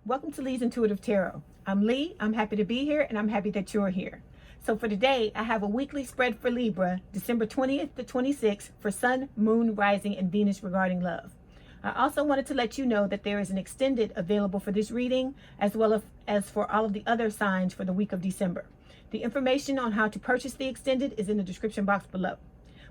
Welcome to Leigh's Intuitive Tarot. I'm Leigh. I'm happy to be here, and I'm happy that you're here. So for today, I have a weekly spread for Libra, December 20th to 26th, for Sun, Moon, Rising, and Venus regarding love. I also wanted to let you know that there is an extended available for this reading, as well as for all of the other signs for the week of December. The information on how to purchase the extended is in the description box below.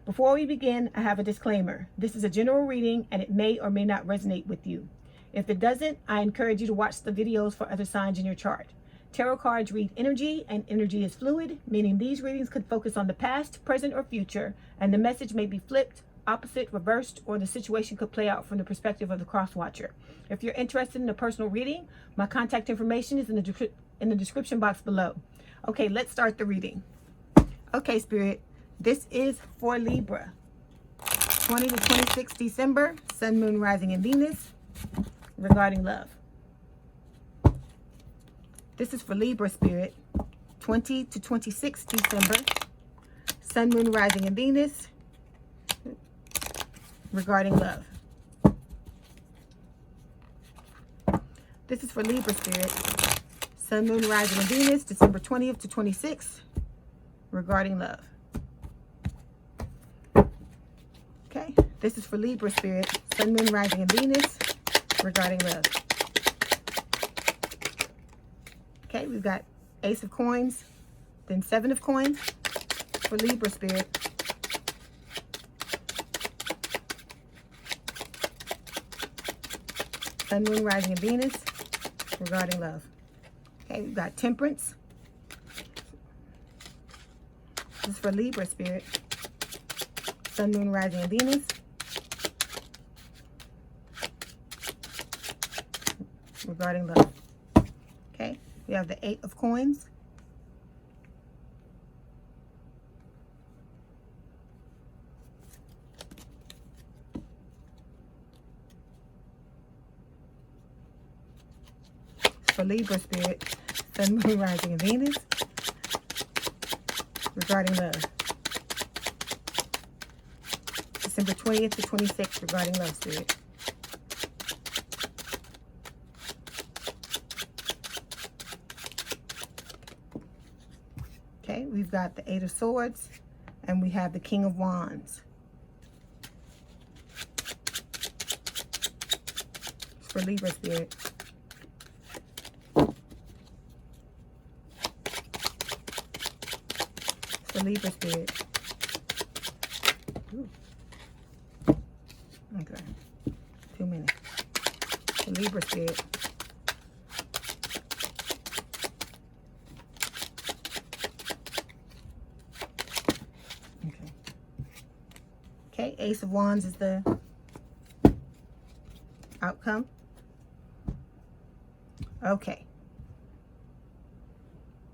Before we begin, I have a disclaimer. This is a general reading, and it may or may not resonate with you. If it doesn't, I encourage you to watch the videos for other signs in your chart. Tarot cards read energy, and energy is fluid, meaning these readings could focus on the past, present, or future, and the message may be flipped, opposite, reversed, or the situation could play out from the perspective of the cross-watcher. If you're interested in a personal reading, my contact information is in the description box below. Okay, let's start the reading. Okay, Spirit, this is for Libra. 20 to 26 December, Sun, Moon, Rising, and Venus regarding love. This is for Libra, Spirit. 20 to 26 December, Sun, Moon, Rising, and Venus regarding love. This is for Libra, Spirit. Sun, Moon, Rising, and Venus, December 20th to 26th regarding love. Okay, this is for Libra, Spirit. Sun, Moon, Rising, and Venus regarding love. Okay, we've got Ace of Coins, then Seven of Coins for Libra, Spirit. Sun, Moon, Rising, and Venus regarding love. Okay, we've got Temperance. This is for Libra, Spirit. Sun, Moon, Rising, and Venus regarding love. Okay, we have the Eight of Coins. For Libra, Spirit, Sun, Moon, Rising, and Venus regarding love. December 20th to 26th regarding love, Spirit. Okay, we've got the Eight of Swords, and we have the King of Wands. It's for Libra, Spirit. It's for Libra, Spirit. Ooh. Okay, 2 minutes. For Libra, Spirit. Okay, Ace of Wands is the outcome. Okay.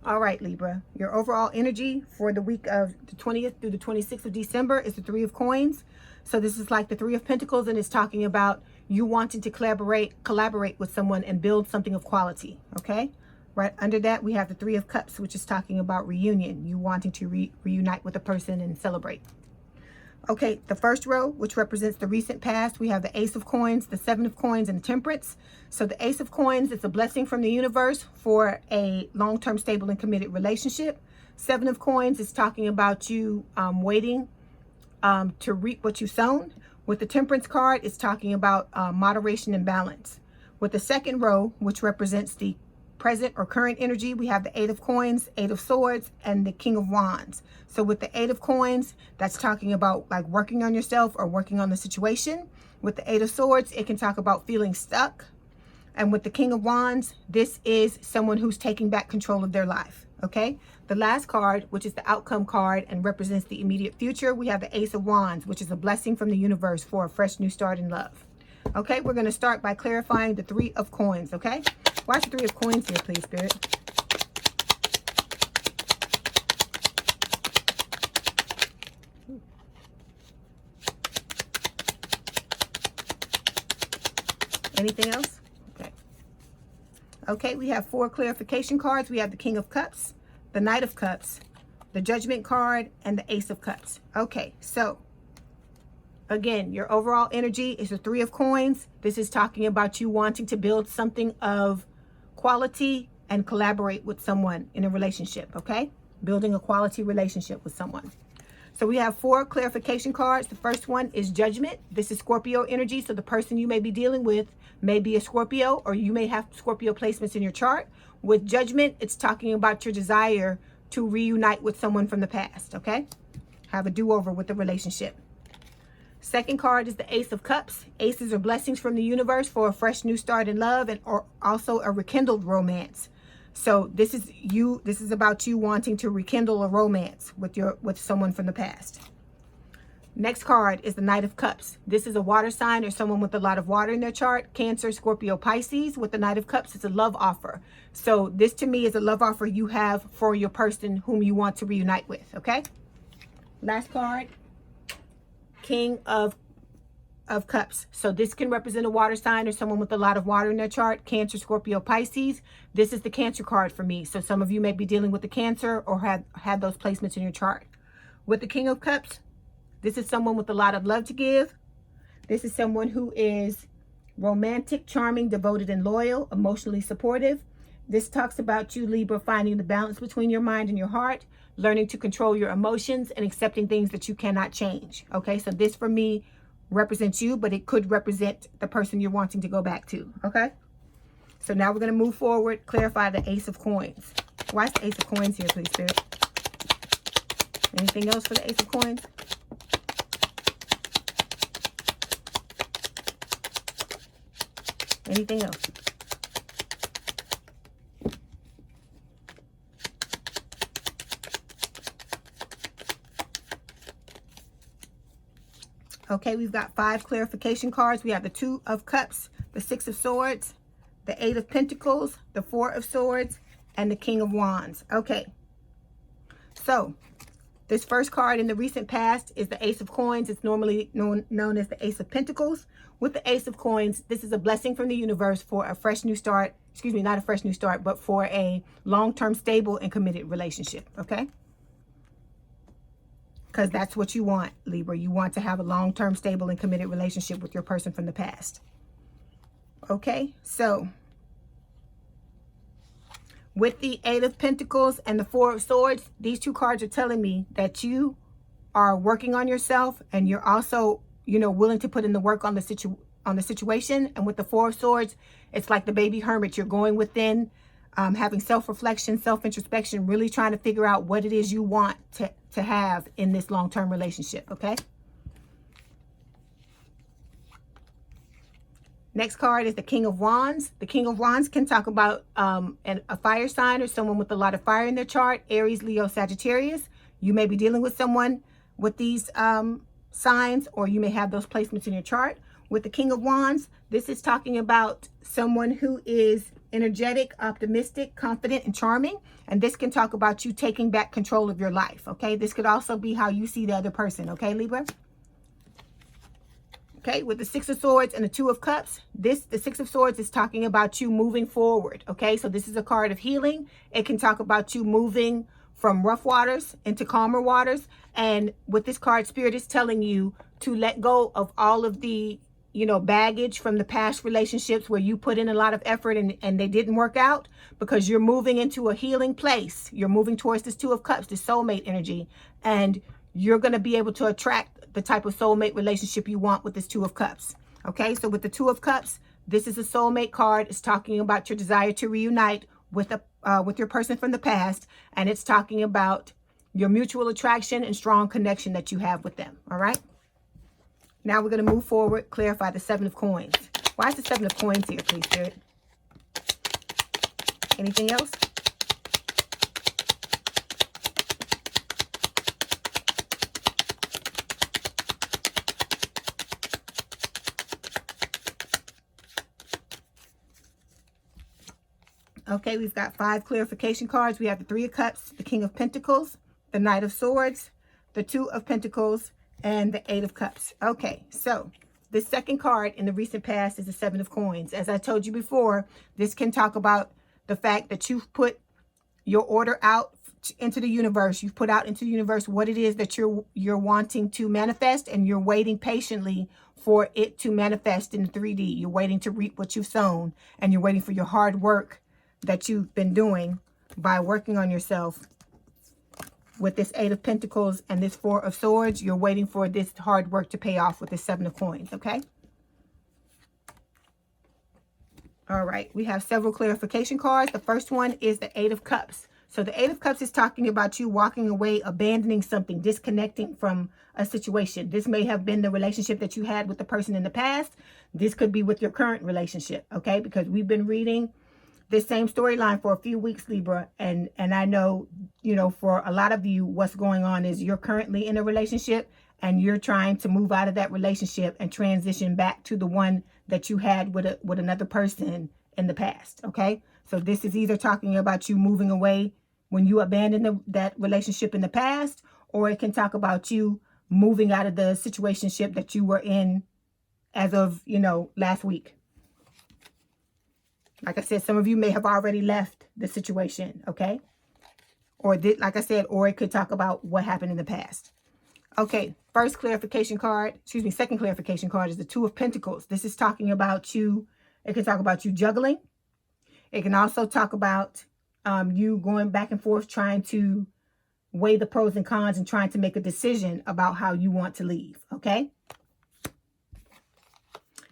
All right, Libra. Your overall energy for the week of the 20th through the 26th of December is the Three of Coins. So this is like the Three of Pentacles, and it's talking about you wanting to collaborate with someone and build something of quality, okay? Right under that, we have the Three of Cups, which is talking about reunion, you wanting to reunite with a person and celebrate. Okay, the first row, which represents the recent past, we have the Ace of Coins, the Seven of Coins, and Temperance. So the Ace of Coins is a blessing from the universe for a long-term, stable, and committed relationship. Seven of Coins is talking about you waiting to reap what you've sown. With the Temperance card, it's talking about moderation and balance. With the second row, which represents the present or current energy, we have the Eight of Coins, Eight of Swords, and the King of Wands. So with the Eight of Coins, that's talking about like working on yourself or working on the situation. With the Eight of Swords, it can talk about feeling stuck. And with the King of Wands, this is someone who's taking back control of their life, okay? The last card, which is the outcome card and represents the immediate future, we have the Ace of Wands, which is a blessing from the universe for a fresh new start in love. Okay, we're going to start by clarifying the Three of Coins, okay? Watch the Three of Coins here, please, Spirit. Anything else? Okay. Okay, we have 4 clarification cards. We have the King of Cups, the Knight of Cups, the Judgment card, and the Ace of Cups. Okay, so again, your overall energy is the Three of Coins. This is talking about you wanting to build something of quality and collaborate with someone in a relationship, okay? Building a quality relationship with someone. So we have 4 clarification cards. The first one is Judgment. This is Scorpio energy. So the person you may be dealing with may be a Scorpio, or you may have Scorpio placements in your chart. With Judgment, it's talking about your desire to reunite with someone from the past, okay? Have a do-over with the relationship. Second card is the Ace of Cups. Aces are blessings from the universe for a fresh new start in love, and or also a rekindled romance. So this is about you wanting to rekindle a romance with someone from the past. Next card is the Knight of Cups. This is a water sign or someone with a lot of water in their chart. Cancer, Scorpio, Pisces. With the Knight of Cups, it's a love offer. So this to me is a love offer you have for your person whom you want to reunite with, okay? Last card, King of Cups. So this can represent a water sign or someone with a lot of water in their chart. Cancer, Scorpio, Pisces. This is the Cancer card for me. So some of you may be dealing with the Cancer or have had those placements in your chart. With the King of Cups, this is someone with a lot of love to give. This is someone who is romantic, charming, devoted, and loyal, emotionally supportive. This talks about you, Libra, finding the balance between your mind and your heart, learning to control your emotions, and accepting things that you cannot change. Okay, so this for me represents you, but it could represent the person you're wanting to go back to. Okay, so now we're going to move forward, clarify the Ace of Coins. Why is the Ace of Coins here, please, Spirit? Anything else for the Ace of Coins? Anything else? Okay, we've got 5 clarification cards. We have the 2 of Cups, the 6 of Swords, the 8 of Pentacles, the 4 of Swords, and the King of Wands. Okay, so this first card in the recent past is the Ace of Coins. It's normally known as the Ace of Pentacles. With the Ace of Coins, this is a blessing from the universe for a fresh new start. Excuse me, not a fresh new start, but for a long-term, stable, and committed relationship, okay? Because that's what you want, Libra. You want to have a long-term, stable, and committed relationship with your person from the past. Okay, so with the 8 of Pentacles and the 4 of Swords, these 2 cards are telling me that you are working on yourself, and you're also, willing to put in the work on the situation. And with the 4 of Swords, it's like the baby hermit. You're going within, having self-reflection, self-introspection, really trying to figure out what it is you want to have in this long-term relationship, okay? Next card is the King of Wands. The King of Wands can talk about a fire sign or someone with a lot of fire in their chart. Aries, Leo, Sagittarius. You may be dealing with someone with these signs, or you may have those placements in your chart. With the King of Wands, this is talking about someone who is energetic, optimistic, confident, and charming. And this can talk about you taking back control of your life, okay? This could also be how you see the other person, okay, Libra? Okay, with the 6 of Swords and the 2 of Cups, the 6 of Swords is talking about you moving forward, okay? So this is a card of healing. It can talk about you moving from rough waters into calmer waters. And with this card, Spirit is telling you to let go of all of the baggage from the past relationships where you put in a lot of effort and they didn't work out, because you're moving into a healing place. You're moving towards this 2 of Cups, the soulmate energy, and you're going to be able to attract the type of soulmate relationship you want with this 2 of Cups. Okay, so with the 2 of Cups, this is a soulmate card. It's talking about your desire to reunite with your person from the past, and it's talking about your mutual attraction and strong connection that you have with them. All right. Now we're going to move forward, clarify the 7 of Coins. Why is the 7 of Coins here, please, Spirit? Anything else? Okay, we've got 5 clarification cards. We have the 3 of Cups, the King of Pentacles, the Knight of Swords, the 2 of Pentacles, and the 8 of Cups. Okay, so the second card in the recent past is the 7 of Coins. As I told you before, this can talk about the fact that you've put your order out into the universe. You've put out into the universe what it is that you're wanting to manifest, and you're waiting patiently for it to manifest in 3D. You're waiting to reap what you've sown, and you're waiting for your hard work that you've been doing by working on yourself with this 8 of Pentacles and this 4 of Swords. You're waiting for this hard work to pay off with this 7 of Coins, okay? All right, we have several clarification cards. The first one is the 8 of Cups. So the 8 of Cups is talking about you walking away, abandoning something, disconnecting from a situation. This may have been the relationship that you had with the person in the past. This could be with your current relationship, okay? Because we've been reading this same storyline for a few weeks, Libra. And I know, you know, for a lot of you, what's going on is you're currently in a relationship and you're trying to move out of that relationship and transition back to the one that you had with another person in the past, okay? So this is either talking about you moving away when you abandoned that relationship in the past, or it can talk about you moving out of the situationship that you were in as of, you know, last week. Like I said, some of you may have already left the situation, okay? Or like I said, or it could talk about what happened in the past. Okay, second clarification card is the 2 of Pentacles. This is talking about you. It can talk about you juggling. It can also talk about you going back and forth, trying to weigh the pros and cons and trying to make a decision about how you want to leave, okay?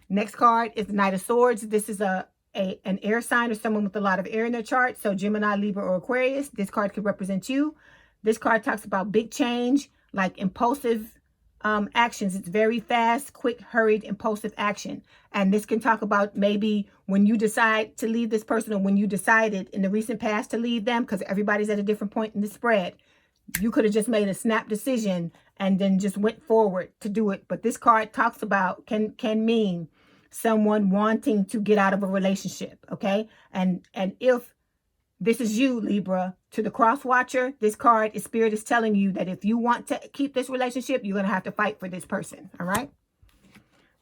Next card is the Knight of Swords. This is an air sign or someone with a lot of air in their chart. So Gemini, Libra, or Aquarius. This card could represent you. This card talks about big change, like impulsive actions. It's very fast, quick, hurried, impulsive action. And this can talk about maybe when you decide to leave this person, or when you decided in the recent past to leave them, because everybody's at a different point in the spread. You could have just made a snap decision and then just went forward to do it. But this card talks about, can mean someone wanting to get out of a relationship, okay? And if this is you, Libra, to the cross watcher, this card is Spirit is telling you that if you want to keep this relationship, you're going to have to fight for this person, all right?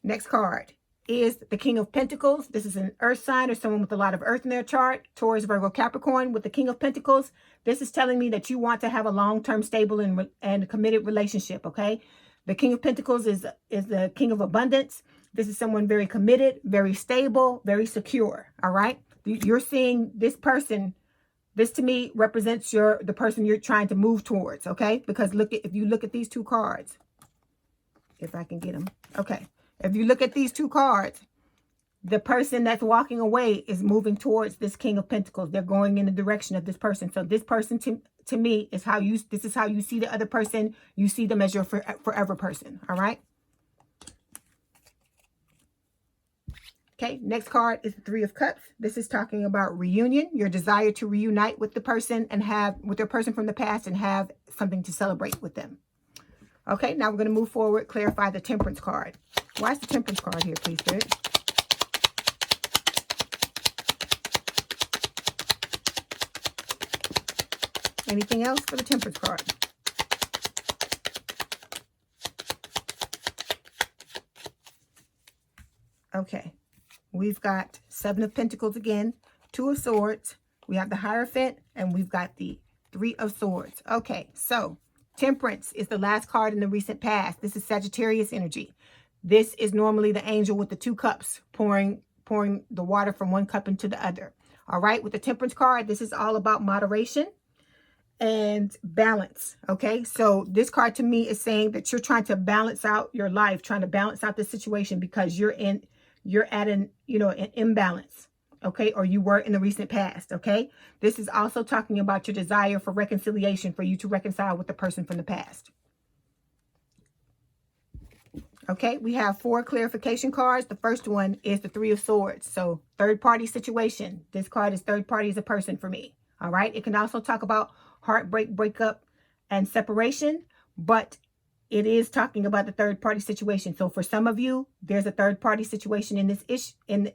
Next card is the King of Pentacles. This is an earth sign or someone with a lot of earth in their chart. Taurus, Virgo, Capricorn with the King of Pentacles. This is telling me that you want to have a long-term, stable, and committed relationship, okay? The King of Pentacles is the King of Abundance. This is someone very committed, very stable, very secure, all right? You're seeing this person. This to me represents the person you're trying to move towards, okay? Because if you look at these two cards, if I can get them, okay. If you look at these two cards, the person that's walking away is moving towards this King of Pentacles. They're going in the direction of this person. So this person to me is this is how you see the other person. You see them as your forever person, all right? Okay, next card is the 3 of Cups. This is talking about reunion, your desire to reunite with the person and with their person from the past and have something to celebrate with them. Okay, now we're going to move forward, clarify the Temperance card. Why is the Temperance card here, please, Spirit? Anything else for the Temperance card? Okay. We've got 7 of Pentacles again, 2 of Swords. We have the Hierophant, and we've got the 3 of Swords. Okay, so Temperance is the last card in the recent past. This is Sagittarius energy. This is normally the angel with the 2 cups pouring the water from one cup into the other. All right, with the Temperance card, this is all about moderation and balance. Okay, so this card to me is saying that you're trying to balance out your life, trying to balance out the situation because you're at an imbalance, okay? Or you were in the recent past, okay? This is also talking about your desire for reconciliation, for you to reconcile with the person from the past. Okay, we have 4 clarification cards. The first one is the 3 of Swords. So third-party situation. This card is third party as a person for me, all right? It can also talk about heartbreak, breakup, and separation, but it is talking about the third-party situation. So for some of you, there's a third-party situation in this in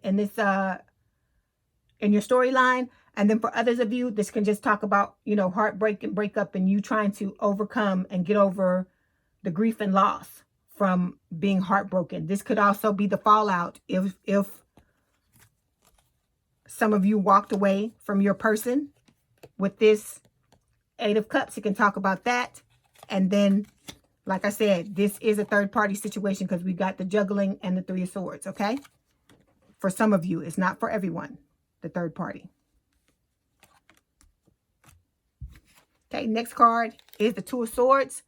your storyline, and then for others of you, this can just talk about heartbreak and breakup, and you trying to overcome and get over the grief and loss from being heartbroken. This could also be the fallout if some of you walked away from your person. With this 8 of Cups, it can talk about that, and then, like I said, this is a third-party situation because we got the juggling and the 3 of Swords, okay? For some of you, it's not for everyone, the third party. Okay, next card is the Two of Swords.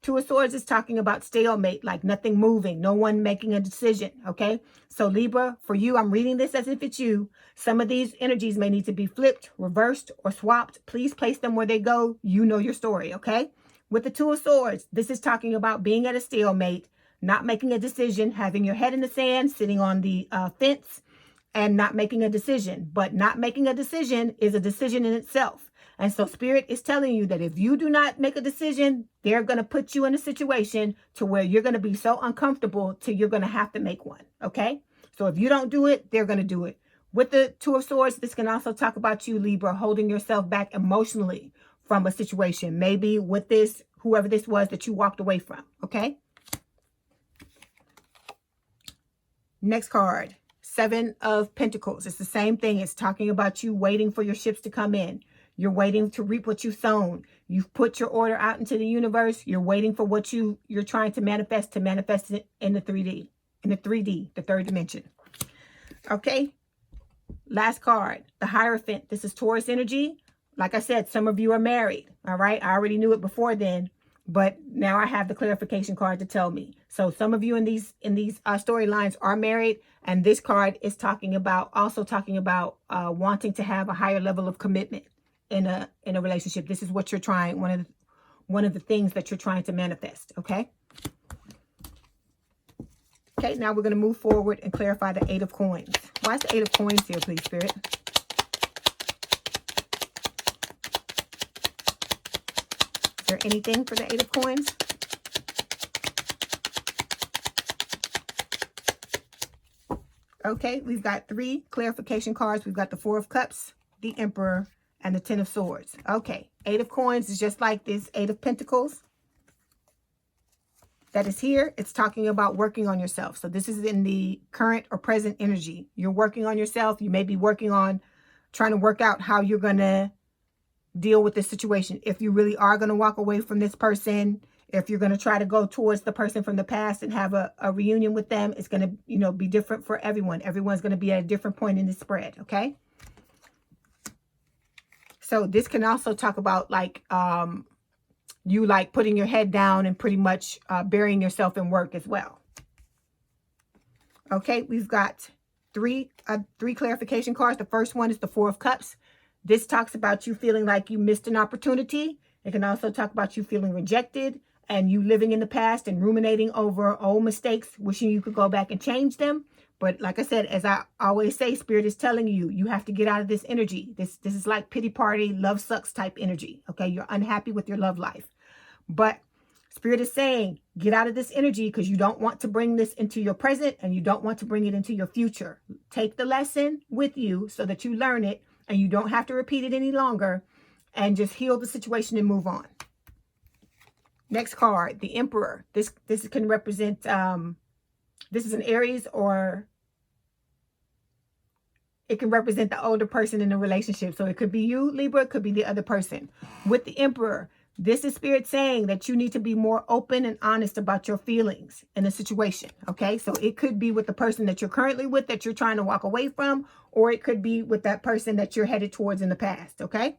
Two of Swords is talking about stalemate, like nothing moving, no one making a decision, okay? So Libra, for you, I'm reading this as if it's you. Some of these energies may need to be flipped, reversed, or swapped. Please place them where they go. You know your story, okay? With the Two of Swords, this is talking about being at a stalemate, not making a decision, having your head in the sand, sitting on the fence, and not making a decision. But not making a decision is a decision in itself. And so Spirit is telling you that if you do not make a decision, they're going to put you in a situation to where you're going to be so uncomfortable till you're going to have to make one. Okay? So if you don't do it, they're going to do it. With the Two of Swords, this can also talk about you, Libra, holding yourself back emotionally from a situation. Maybe with this, whoever this was that you walked away from. Okay? Next card, Seven of Pentacles. It's the same thing. It's talking about you waiting for your ships to come in. You're waiting to reap what you've sown. You've put your order out into the universe. You're waiting for what you're trying to manifest it in the 3D, the third dimension. Okay. Last card, the Hierophant. This is Taurus energy. Like I said, some of you are married. All right. I already knew it before then, but now I have the clarification card to tell me. So some of you in these storylines are married, and this card is also talking about wanting to have a higher level of commitment in a relationship. This is what you're trying, one of the things that you're trying to manifest. Okay. Okay, now we're going to move forward and clarify the Eight of Coins. Why is the Eight of Coins here, please, Spirit? Is there anything for the Eight of Coins? Okay, we've got 3 clarification cards. We've got the Four of Cups, the Emperor, and the Ten of Swords. Okay, Eight of Coins is just like this Eight of Pentacles that is here. It's talking about working on yourself. So this is in the current or present energy. You're working on yourself. You may be working on trying to work out how you're going to deal with this situation. If you really are going to walk away from this person, if you're going to try to go towards the person from the past and have a reunion with them, it's going to, be different for everyone. Everyone's going to be at a different point in the spread. Okay. So this can also talk about like you like putting your head down and pretty much burying yourself in work as well. Okay, we've got three clarification cards. The first one is the Four of Cups. This talks about you feeling like you missed an opportunity. It can also talk about you feeling rejected and you living in the past and ruminating over old mistakes, wishing you could go back and change them. But like I said, as I always say, Spirit is telling you, you have to get out of this energy. This is like pity party, love sucks type energy. Okay, you're unhappy with your love life. But Spirit is saying, get out of this energy because you don't want to bring this into your present and you don't want to bring it into your future. Take the lesson with you so that you learn it and you don't have to repeat it any longer, and just heal the situation and move on. Next card, the Emperor. This can represent, this is an Aries, or it can represent the older person in a relationship. So it could be you, Libra, it could be the other person. With the Emperor, this is Spirit saying that you need to be more open and honest about your feelings in a situation, okay? So it could be with the person that you're currently with that you're trying to walk away from, or it could be with that person that you're headed towards in the past, okay?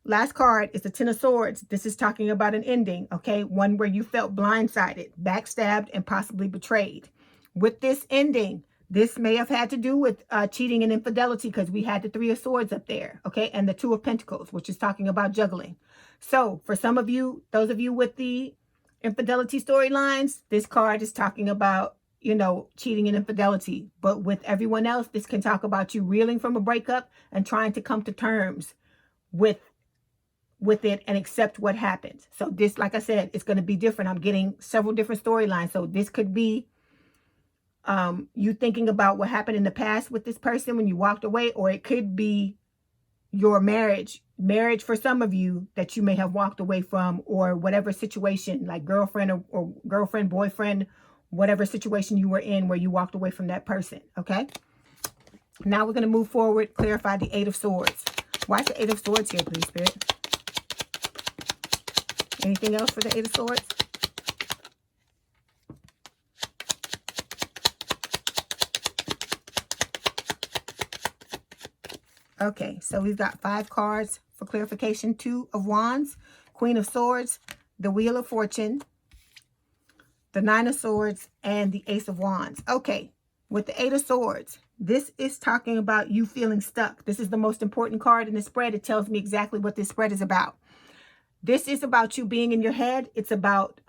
Last card is the Ten of Swords. This is talking about an ending, okay? One where you felt blindsided, backstabbed, and possibly betrayed. With this ending, this may have had to do with cheating and infidelity because we had the Three of Swords up there, okay? And the Two of Pentacles, which is talking about juggling. So for some of you, those of you with the infidelity storylines, this card is talking about, cheating and infidelity. But with everyone else, this can talk about you reeling from a breakup and trying to come to terms with it and accept what happened. So this, like I said, it's going to be different. I'm getting several different storylines. So this could be you thinking about what happened in the past with this person when you walked away, or it could be your marriage for some of you that you may have walked away from, or whatever situation, like girlfriend or girlfriend, boyfriend, whatever situation you were in where you walked away from that person. Okay. Now we're going to move forward, clarify the Eight of Swords. Why is the Eight of Swords here, please, Spirit? Anything else for the Eight of Swords? Okay, so we've got 5 cards for clarification. 2 of Wands. Queen of Swords, the Wheel of Fortune, the Nine of Swords, and the Ace of Wands. Okay, with the Eight of Swords, this is talking about you feeling stuck. This is the most important card in the spread. It tells me exactly what this spread is about. This is about you being in your head. It's about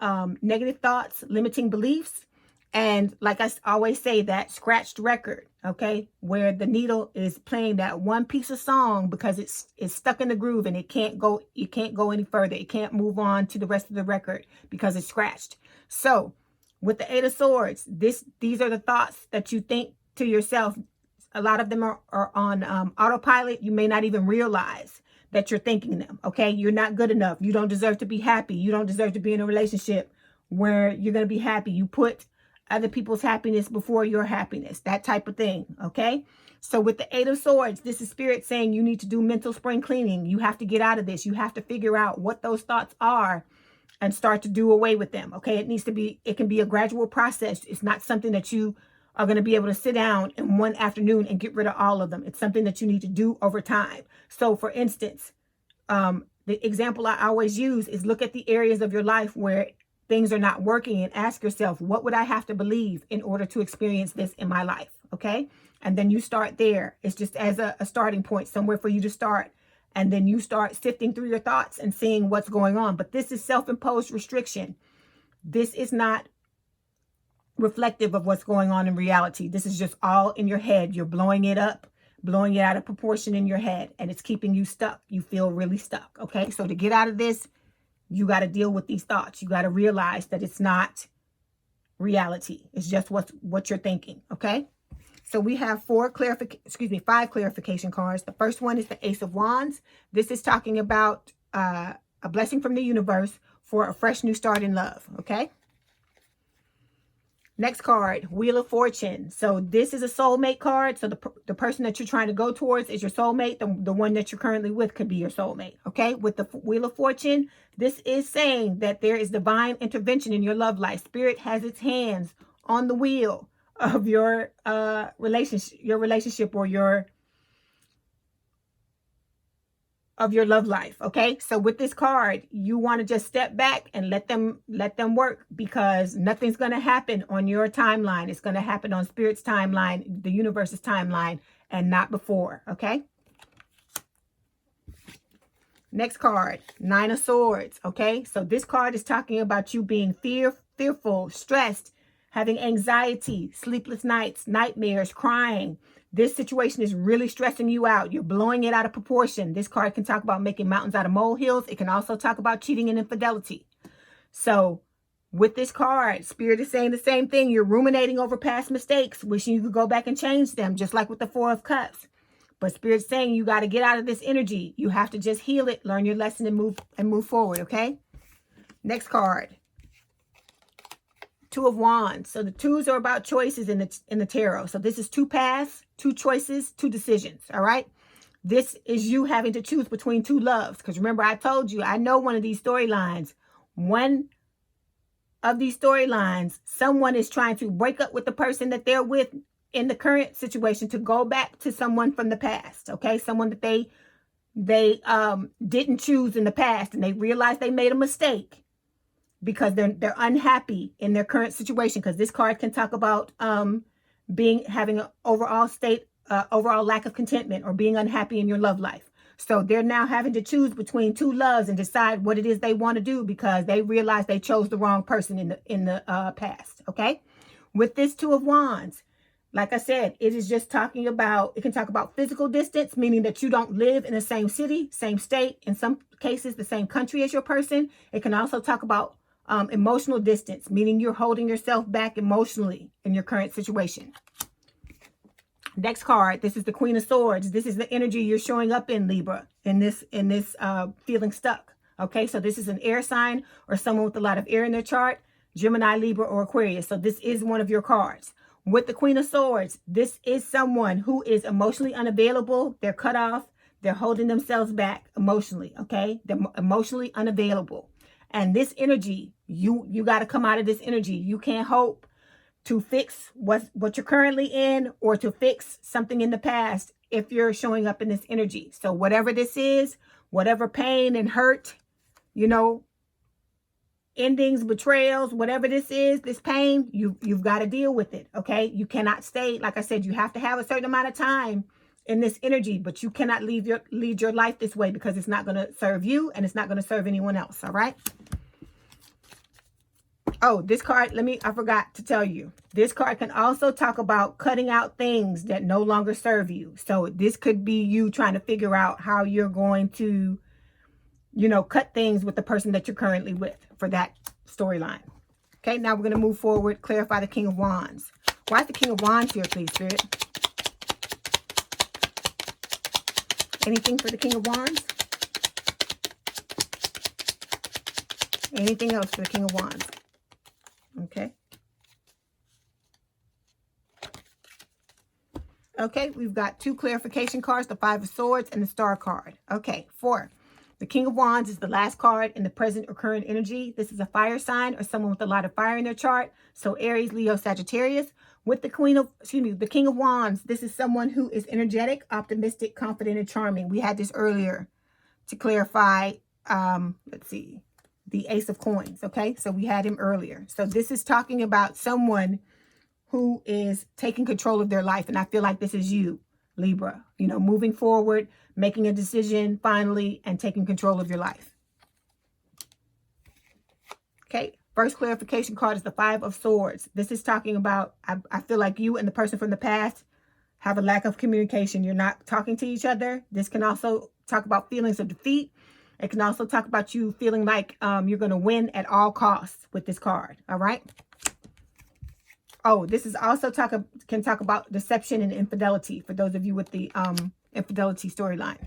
negative thoughts, limiting beliefs, and like I always say, that scratched record, okay, where the needle is playing that one piece of song because it's stuck in the groove and it can't go any further. It can't move on to the rest of the record because it's scratched. So with the Eight of Swords, these are the thoughts that you think to yourself. A lot of them are on autopilot. You may not even realize that you're thinking them, okay? You're not good enough. You don't deserve to be happy. You don't deserve to be in a relationship where you're going to be happy. You put other people's happiness before your happiness, that type of thing, okay? So with the Eight of Swords, this is Spirit saying you need to do mental spring cleaning. You have to get out of this. You have to figure out what those thoughts are and start to do away with them, okay? It can be a gradual process. It's not something that you are going to be able to sit down in one afternoon and get rid of all of them. It's something that you need to do over time. So for instance, the example I always use is look at the areas of your life where things are not working and ask yourself, what would I have to believe in order to experience this in my life? Okay. And then you start there. It's just as a starting point, somewhere for you to start. And then you start sifting through your thoughts and seeing what's going on. But this is self-imposed restriction. This is not reflective of what's going on in reality. This is just all in your head. You're blowing it up, blowing it out of proportion in your head, and it's keeping you stuck. You feel really stuck. Okay. So to get out of this, you got to deal with these thoughts. You got to realize that it's not reality. It's just what you're thinking. Okay. So we have five clarification cards. The first one is the Ace of Wands. This is talking about a blessing from the universe for a fresh new start in love. Okay. Next card, Wheel of Fortune. So this is a soulmate card. So the person that you're trying to go towards is your soulmate. The one that you're currently with could be your soulmate. Okay. With the Wheel of Fortune, this is saying that there is divine intervention in your love life. Spirit has its hands on the wheel of your relationship or your love life. Okay. So with this card, you want to just step back and let them work, because nothing's going to happen on your timeline. It's going to happen on Spirit's timeline, the universe's timeline, and not before. Okay. Next card, Nine of Swords. Okay. So this card is talking about you being fearful, stressed, having anxiety, sleepless nights, nightmares, crying. This situation is really stressing you out. You're blowing it out of proportion. This card can talk about making mountains out of molehills. It can also talk about cheating and infidelity. So with this card, Spirit is saying the same thing. You're ruminating over past mistakes, wishing you could go back and change them, just like with the Four of Cups. But Spirit's saying you got to get out of this energy. You have to just heal it, learn your lesson, and move forward, okay? Next card. Two of Wands. So the twos are about choices in the tarot. So this is two paths, two choices, two decisions. All right. This is you having to choose between two loves. Because remember, I told you, I know one of these storylines. One of these storylines, someone is trying to break up with the person that they're with in the current situation to go back to someone from the past. Okay. Someone that they didn't choose in the past, and they realized they made a mistake, because they're unhappy in their current situation. Because this card can talk about having an overall lack of contentment, or being unhappy in your love life. So they're now having to choose between two loves and decide what it is they want to do, because they realize they chose the wrong person in the past. Okay. With this Two of Wands, like I said, it is just talking about, it can talk about physical distance, meaning that you don't live in the same city, same state, in some cases the same country as your person. It can also talk about emotional distance, meaning you're holding yourself back emotionally in your current situation. Next card, this is the Queen of Swords. This is the energy you're showing up in, Libra, in this feeling stuck. Okay, so this is an air sign or someone with a lot of air in their chart, Gemini, Libra, or Aquarius. So this is one of your cards. With the Queen of Swords, this is someone who is emotionally unavailable. They're cut off. They're holding themselves back emotionally. Okay, they're emotionally unavailable. And this energy, you got to come out of this energy. You can't hope to fix what you're currently in, or to fix something in the past if you're showing up in this energy. So whatever this is, whatever pain and hurt you know, endings, betrayals, whatever this is, this pain, you've got to deal with it, okay? You cannot stay, like I said, you have to have a certain amount of time in this energy, but you cannot lead your life this way, because it's not going to serve you and it's not going to serve anyone else, all right? Oh, this card, I forgot to tell you. This card can also talk about cutting out things that no longer serve you. So this could be you trying to figure out how you're going to, you know, cut things with the person that you're currently with for that storyline. Okay, now we're going to move forward, clarify the King of Wands. Why is the King of Wands here, please, Spirit? Anything for the King of Wands? Anything else for the King of Wands? Okay. Okay, we've got 2 clarification cards, the 5 of Swords and the Star card. Okay, 4. The King of Wands is the last card in the present or current energy. This is a fire sign or someone with a lot of fire in their chart. So Aries, Leo, Sagittarius. With the the King of Wands, this is someone who is energetic, optimistic, confident, and charming. We had this earlier to clarify, let's see, the Ace of Coins, okay? So we had him earlier. So this is talking about someone who is taking control of their life. And I feel like this is you, Libra, you know, moving forward, making a decision finally, and taking control of your life. Okay, first clarification card is the 5 of Swords. This is talking about, I feel like you and the person from the past have a lack of communication. You're not talking to each other. This can also talk about feelings of defeat. It can also talk about you feeling like you're going to win at all costs with this card. All right. Oh, this is also can talk about deception and infidelity for those of you with the infidelity storyline.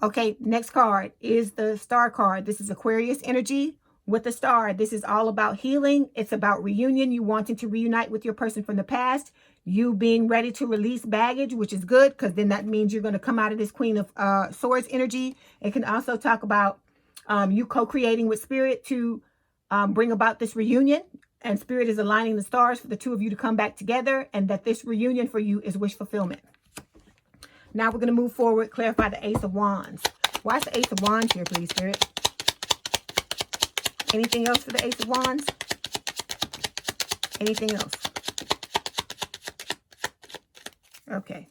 Okay, next card is the Star card. This is Aquarius energy with the Star. This is all about healing. It's about reunion. You wanting to reunite with your person from the past. You being ready to release baggage, which is good, because then that means you're going to come out of this Queen of Swords energy. It can also talk about you co-creating with Spirit to bring about this reunion. And Spirit is aligning the stars for the 2 of you to come back together, and that this reunion for you is wish fulfillment. Now we're going to move forward, clarify the Ace of Wands. Why is the Ace of Wands here, please, Spirit? Anything else for the Ace of Wands? Anything else? Okay.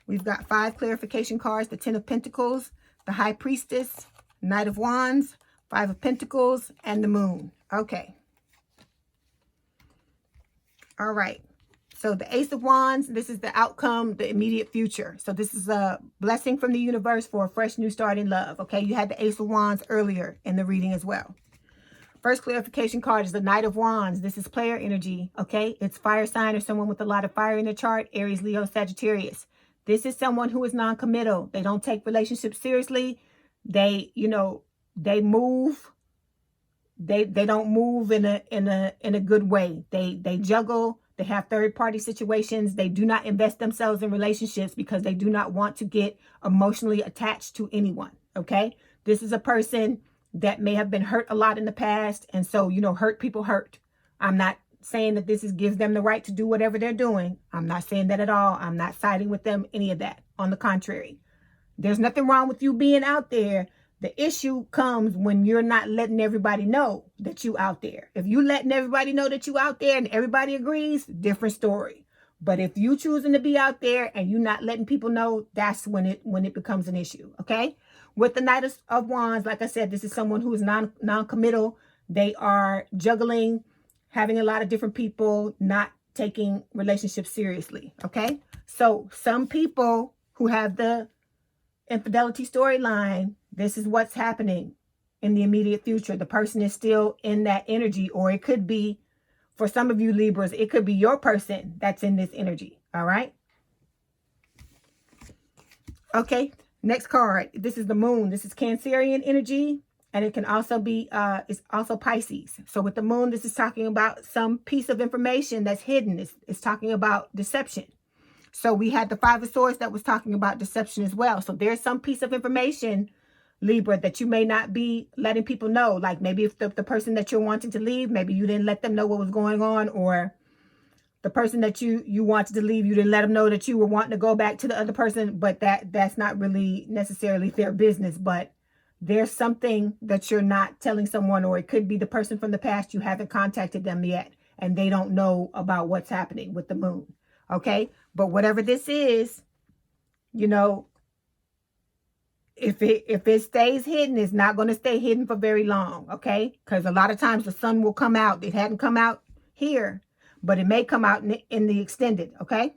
We've got 5 clarification cards, the 10 of Pentacles, the High Priestess, Knight of Wands, 5 of Pentacles, and the Moon. Okay. All right. So the Ace of Wands, this is the outcome, the immediate future. So this is a blessing from the universe for a fresh new start in love. Okay. You had the Ace of Wands earlier in the reading as well. First clarification card is the Knight of Wands. This is player energy, okay? It's fire sign or someone with a lot of fire in their chart, Aries, Leo, Sagittarius. This is someone who is non-committal. They don't take relationships seriously. They, you know, they move. They don't move in a good way. They juggle. They have third-party situations. They do not invest themselves in relationships because they do not want to get emotionally attached to anyone, okay? This is a person that may have been hurt a lot in the past. And so, you know, hurt people hurt. I'm not saying that this gives them the right to do whatever they're doing. I'm not saying that at all. I'm not siding with them, any of that. On the contrary, there's nothing wrong with you being out there. The issue comes when you're not letting everybody know that you out there. If you letting everybody know that you out there and everybody agrees, different story. But if you choosing to be out there and you not letting people know, that's when it becomes an issue, okay? With the Knight of Wands, like I said, this is someone who is non-committal. They are juggling, having a lot of different people, not taking relationships seriously, okay? So some people who have the infidelity storyline, this is what's happening in the immediate future. The person is still in that energy, or it could be, for some of you Libras, it could be your person that's in this energy, all right? Okay. Next card, this is the Moon. This is Cancerian energy, and it can also be, it's also Pisces. So with the Moon, this is talking about some piece of information that's hidden. It's talking about deception. So we had the 5 of Swords that was talking about deception as well. So there's some piece of information, Libra, that you may not be letting people know. Like maybe if the person that you're wanting to leave, maybe you didn't let them know what was going on, or the person that you wanted to leave, you didn't let them know that you were wanting to go back to the other person, but that's not really necessarily their business. But there's something that you're not telling someone, or it could be the person from the past, you haven't contacted them yet, and they don't know about what's happening with the moon. Okay? But whatever this is, you know, if it stays hidden, it's not going to stay hidden for very long, okay? Because a lot of times the sun will come out. It hadn't come out here, but it may come out in the extended, okay?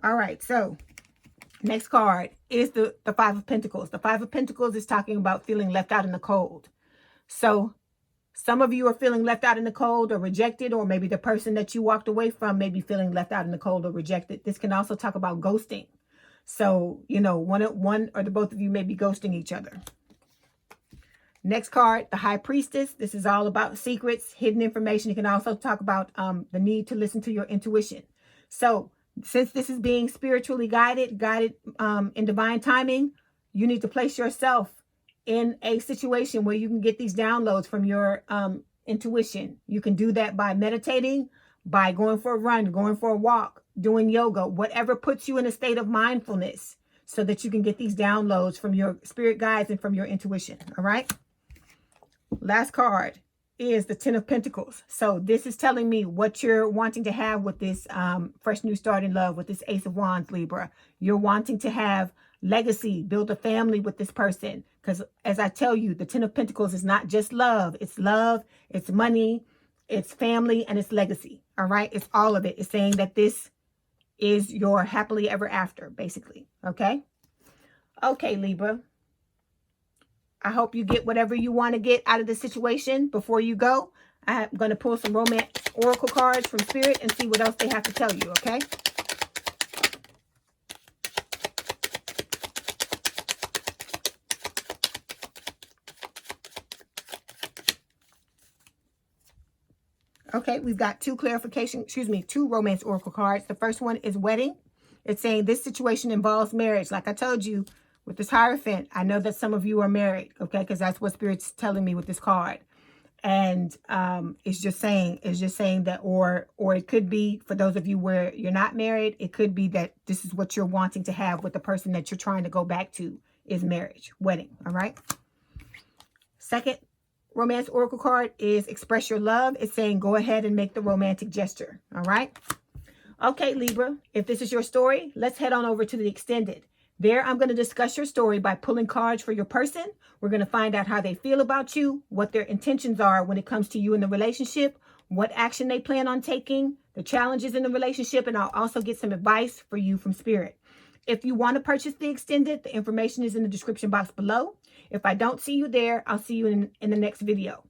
All right, so next card is the Five of Pentacles. The Five of Pentacles is talking about feeling left out in the cold. So some of you are feeling left out in the cold or rejected, or maybe the person that you walked away from may be feeling left out in the cold or rejected. This can also talk about ghosting. So, you know, one or the both of you may be ghosting each other. Next card, the High Priestess. This is all about secrets, hidden information. You can also talk about the need to listen to your intuition. So since this is being spiritually guided in divine timing, you need to place yourself in a situation where you can get these downloads from your intuition. You can do that by meditating, by going for a run, going for a walk, doing yoga, whatever puts you in a state of mindfulness so that you can get these downloads from your spirit guides and from your intuition. All right. Last card is the Ten of Pentacles. So this is telling me what you're wanting to have with this fresh new start in love, with this Ace of Wands, Libra. You're wanting to have legacy, build a family with this person. Because as I tell you, the Ten of Pentacles is not just love. It's money, it's family, and it's legacy. All right. It's all of it. It's saying that this is your happily ever after, basically. Okay. Okay, Libra. I hope you get whatever you want to get out of the situation. Before you go, I'm going to pull some romance oracle cards from Spirit and see what else they have to tell you. Okay. Okay, we've got two romance oracle cards. The first one is wedding. It's saying this situation involves marriage. Like I told you with this Hierophant, I know that some of you are married, okay? Because that's what Spirit's telling me with this card. And it's just saying that, or it could be for those of you where you're not married, it could be that this is what you're wanting to have with the person that you're trying to go back to is marriage, wedding, all right? Second romance oracle card is express your love. It's saying go ahead and make the romantic gesture. All right. Okay, Libra, if this is your story, let's head on over to the extended. There, I'm going to discuss your story by pulling cards for your person. We're going to find out how they feel about you, what their intentions are when it comes to you in the relationship, what action they plan on taking, the challenges in the relationship, and I'll also get some advice for you from Spirit. If you want to purchase the extended, the information is in the description box below. If I don't see you there, I'll see you in the next video.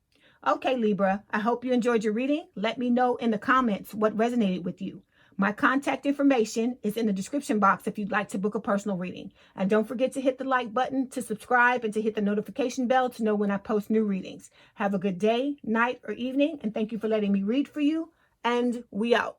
Okay, Libra, I hope you enjoyed your reading. Let me know in the comments what resonated with you. My contact information is in the description box if you'd like to book a personal reading. And don't forget to hit the like button, to subscribe, and to hit the notification bell to know when I post new readings. Have a good day, night, or evening, and thank you for letting me read for you. And we out.